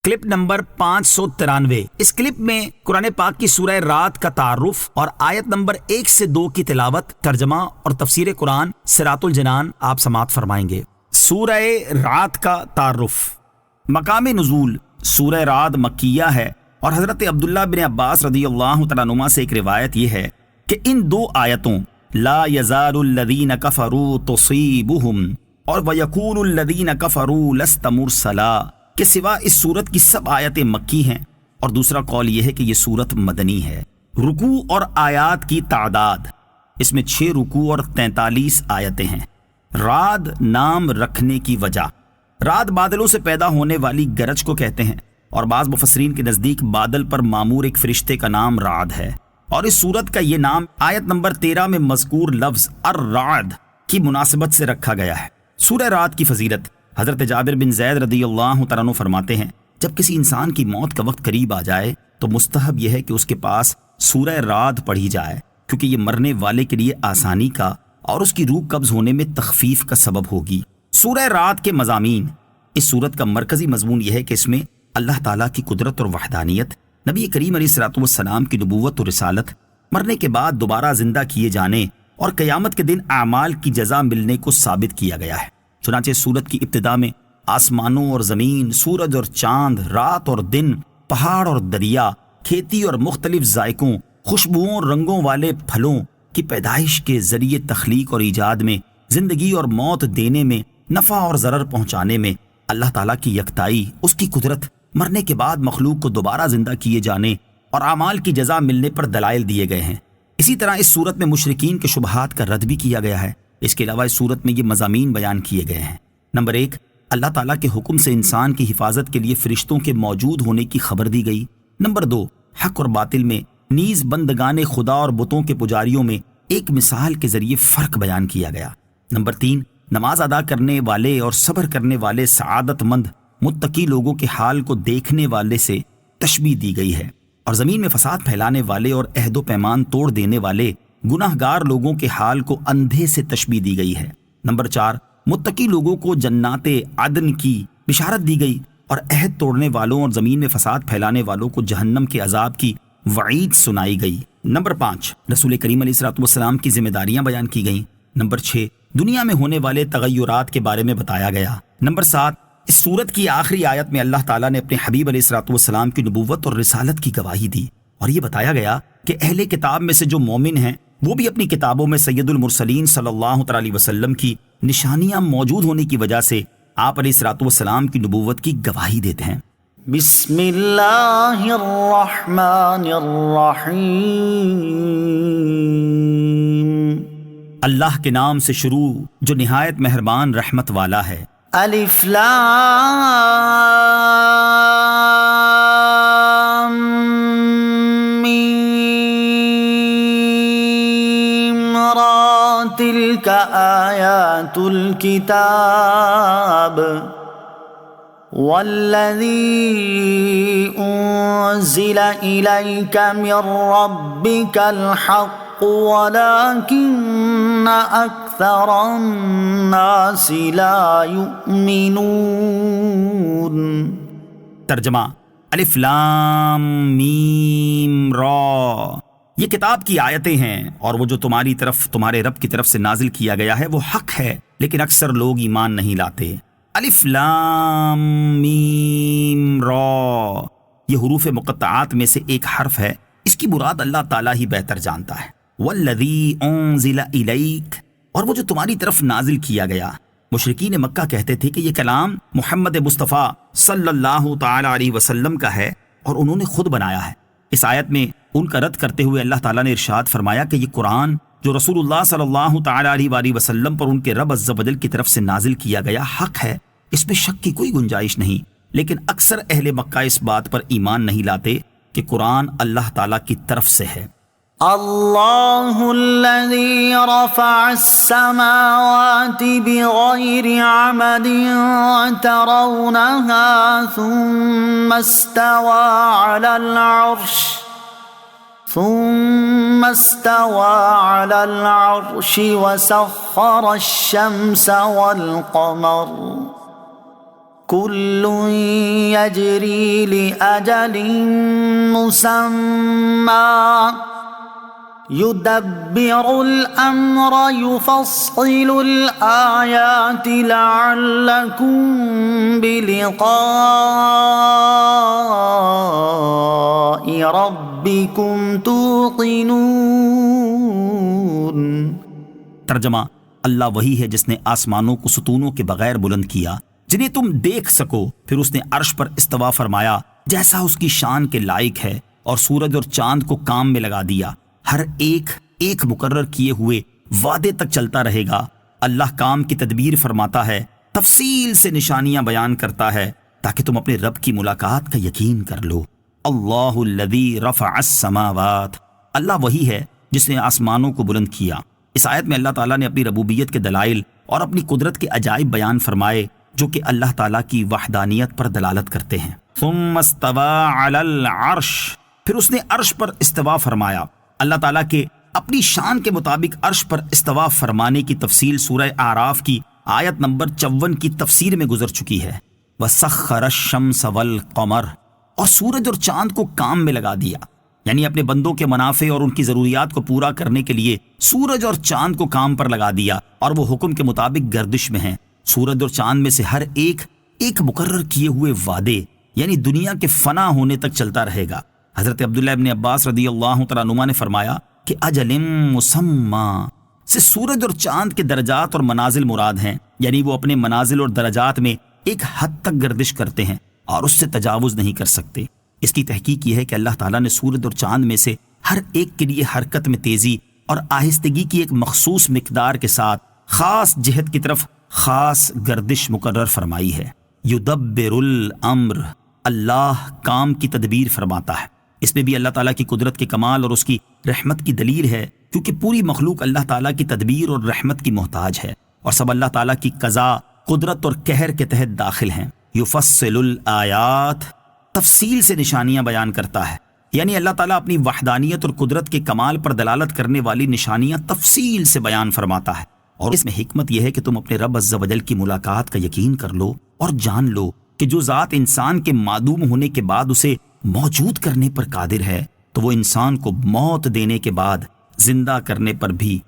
Clip number 593۔ اس clip میں قرآن پاک کی سورہ رات کا تعارف اور آیت نمبر 1 سے 2 کی تلاوت، ترجمہ اور تفسیر قرآن صراط الجنان آپ سماعت فرمائیں گے۔ سورہ رات کا تعارف۔ مقام نزول: سورہ رات مکیہ ہے اور حضرت عبداللہ بن عباس رضی اللہ تعالیٰ عنہما سے ایک روایت یہ ہے کہ ان دو آیتوں لا یزال الذین کفروا تصیبہم اور ویقول الذین کفروا لست مرسلا کے سوا اس صورت کی سب آیتیں مکی ہیں، اور دوسرا قول یہ ہے کہ یہ صورت مدنی ہے۔ رکوع اور آیات کی تعداد: اس میں 6 رکوع اور 43 آیتیں ہیں۔ رعد نام رکھنے کی وجہ: رعد بادلوں سے پیدا ہونے والی گرج کو کہتے ہیں، اور بعض مفسرین کے نزدیک بادل پر مامور ایک فرشتے کا نام رعد ہے، اور اس صورت کا یہ نام آیت نمبر 13 میں مذکور لفظ الرعد کی مناسبت سے رکھا گیا ہے۔ سورہ رات کی فضیلت: حضرت جابر بن زید رضی اللہ تعالیٰ عنہ فرماتے ہیں، جب کسی انسان کی موت کا وقت قریب آ جائے تو مستحب یہ ہے کہ اس کے پاس سورہ رات پڑھی جائے، کیونکہ یہ مرنے والے کے لیے آسانی کا اور اس کی روح قبض ہونے میں تخفیف کا سبب ہوگی۔ سورہ رات کے مضامین: اس سورت کا مرکزی مضمون یہ ہے کہ اس میں اللہ تعالیٰ کی قدرت اور وحدانیت، نبی کریم علیہ الصلوۃ والسلام کی نبوت اور رسالت، مرنے کے بعد دوبارہ زندہ کیے جانے اور قیامت کے دن اعمال کی جزا ملنے کو ثابت کیا گیا ہے۔ چنانچہ سورت کی ابتدا میں آسمانوں اور زمین، سورج اور چاند، رات اور دن، پہاڑ اور دریا، کھیتی اور مختلف ذائقوں، خوشبوؤں اور رنگوں والے پھلوں کی پیدائش کے ذریعے تخلیق اور ایجاد میں، زندگی اور موت دینے میں، نفع اور ضرر پہنچانے میں اللہ تعالیٰ کی یکتائی، اس کی قدرت، مرنے کے بعد مخلوق کو دوبارہ زندہ کیے جانے اور اعمال کی جزا ملنے پر دلائل دیے گئے ہیں۔ اسی طرح اس صورت میں مشرکین کے شبہات کا رد بھی کیا گیا ہے۔ اس کے علاوہ اس صورت میں یہ مضامین بیان کیے گئے ہیں۔ نمبر 1، اللہ تعالیٰ کے حکم سے انسان کی حفاظت کے لیے فرشتوں کے موجود ہونے کی خبر دی گئی۔ نمبر 2، حق اور باطل میں، نیز بندگان خدا اور بتوں کے پجاریوں میں ایک مثال کے ذریعے فرق بیان کیا گیا۔ نمبر 3، نماز ادا کرنے والے اور صبر کرنے والے سعادت مند متقی لوگوں کے حال کو دیکھنے والے سے تشبیہ دی گئی ہے، اور زمین میں فساد پھیلانے والے اور عہد و پیمان توڑ دینے والے گناہ گار لوگوں کے حال کو اندھے سے تشبیہ دی گئی ہے۔ نمبر 4، متقی لوگوں کو جنات عدن کی بشارت دی گئی، اور عہد توڑنے والوں اور زمین میں فساد پھیلانے والوں کو جہنم کے عذاب کی وعید سنائی گئی۔ نمبر 5، رسول کریم علیہ الصلوۃ والسلام کی ذمہ داریاں بیان کی گئیں۔ نمبر 6، دنیا میں ہونے والے تغیرات کے بارے میں بتایا گیا۔ نمبر 7، اس سورت کی آخری آیت میں اللہ تعالیٰ نے اپنے حبیب علیہ الصلوۃ والسلام کی نبوت اور رسالت کی گواہی دی، اور یہ بتایا گیا کہ اہل کتاب میں سے جو مومن ہیں وہ بھی اپنی کتابوں میں سید المرسلین صلی اللہ تعالیٰ علیہ وسلم کی نشانیاں موجود ہونے کی وجہ سے آپ علیہ الصلوۃ والسلام کی نبوت کی گواہی دیتے ہیں۔ بسم اللہ الرحمن الرحیم۔ اللہ کے نام سے شروع جو نہایت مہربان رحمت والا ہے۔ الف لام تلك آیات الكتاب والذی انزل الیک من ربک الحق ولکن اکثر الناس لا یؤمنون۔ ترجمہ: الف لام میم را، یہ کتاب کی آیتیں ہیں، اور وہ جو تمہارے رب کی طرف سے نازل کیا گیا ہے وہ حق ہے، لیکن اکثر لوگ ایمان نہیں لاتے۔ الف لام میم را، یہ حروف مقطعات میں سے ایک حرف ہے، اس کی مراد اللہ تعالیٰ ہی بہتر جانتا ہے۔ والذی انزل الیک، اور وہ جو تمہاری طرف نازل کیا گیا۔ مشرکین مکہ کہتے تھے کہ یہ کلام محمد مصطفیٰ صلی اللہ تعالیٰ علیہ وسلم کا ہے اور انہوں نے خود بنایا ہے۔ اس آیت میں ان کا رد کرتے ہوئے اللہ تعالیٰ نے ارشاد فرمایا کہ یہ قرآن جو رسول اللہ صلی اللہ تعالیٰ علیہ وآلہ وسلم پر ان کے رب عز و جل کی طرف سے نازل کیا گیا حق ہے، اس میں شک کی کوئی گنجائش نہیں، لیکن اکثر اہل مکہ اس بات پر ایمان نہیں لاتے کہ قرآن اللہ تعالیٰ کی طرف سے ہے۔ اللہ الذی رفع السماوات بغیر عمد ترونها ثم استوى على العرش وسخر الشمس والقمر كل يجري لأجل مسمى يدبر الأمر يفصل الآيات لعلكم بلقاء ربكم توقنون۔ ترجمہ: اللہ وہی ہے جس نے آسمانوں کو ستونوں کے بغیر بلند کیا جنہیں تم دیکھ سکو، پھر اس نے عرش پر استوا فرمایا جیسا اس کی شان کے لائق ہے، اور سورج اور چاند کو کام میں لگا دیا، ہر ایک مقرر کیے ہوئے وعدے تک چلتا رہے گا۔ اللہ کام کی تدبیر فرماتا ہے، تفصیل سے نشانیاں بیان کرتا ہے تاکہ تم اپنے رب کی ملاقات کا یقین کر لو۔ اللہ الذی رفع السماوات، اللہ وہی ہے جس نے آسمانوں کو بلند کیا۔ اس آیت میں اللہ تعالیٰ نے اپنی ربوبیت کے دلائل اور اپنی قدرت کے عجائب بیان فرمائے جو کہ اللہ تعالیٰ کی وحدانیت پر دلالت کرتے ہیں۔ ثم استوى علی العرش، پھر اس نے عرش پر استوا فرمایا۔ اللہ تعالیٰ کے اپنی شان کے مطابق عرش پر استوا فرمانے کی تفصیل سورہ اعراف کی آیت نمبر 54 کی تفسیر میں گزر چکی ہے۔ وَسَخَّرَ الشَّمْسَ وَالْقَمَرَ، اور سورج اور چاند کو کام میں لگا دیا، یعنی اپنے بندوں کے منافع اور ان کی ضروریات کو پورا کرنے کے لیے سورج اور چاند کو کام پر لگا دیا، اور وہ حکم کے مطابق گردش میں ہیں۔ سورج اور چاند میں سے ہر ایک مقرر کیے ہوئے وعدے، یعنی دنیا کے فنا ہونے تک چلتا رہے گا۔ حضرت عبداللہ ابن عباس رضی اللہ تعالیٰ عنہما نے فرمایا کہ اجل مسمى سے سورج اور چاند کے درجات اور منازل مراد ہیں، یعنی وہ اپنے منازل اور درجات میں ایک حد تک گردش کرتے ہیں اور اس سے تجاوز نہیں کر سکتے۔ اس کی تحقیق یہ ہے کہ اللہ تعالیٰ نے سورج اور چاند میں سے ہر ایک کے لیے حرکت میں تیزی اور آہستگی کی ایک مخصوص مقدار کے ساتھ خاص جہت کی طرف خاص گردش مقرر فرمائی ہے۔ یدبر الامر، اللہ کام کی تدبیر فرماتا ہے۔ اس میں بھی اللہ تعالیٰ کی قدرت کے کمال اور اس کی رحمت کی دلیل ہے، کیونکہ پوری مخلوق اللہ تعالیٰ کی تدبیر اور رحمت کی محتاج ہے، اور سب اللہ تعالیٰ کی قضاء، قدرت اور قہر کے تحت داخل ہیں۔ یفصل الآیات، تفصیل سے نشانیاں بیان کرتا ہے، یعنی اللہ تعالیٰ اپنی وحدانیت اور قدرت کے کمال پر دلالت کرنے والی نشانیاں تفصیل سے بیان فرماتا ہے، اور اس میں حکمت یہ ہے کہ تم اپنے رب عز و جل کی ملاقات کا یقین کر لو اور جان لو کہ جو ذات انسان کے معدوم ہونے کے بعد اسے موجود کرنے پر قادر ہے، تو وہ انسان کو موت دینے کے بعد زندہ کرنے پر بھی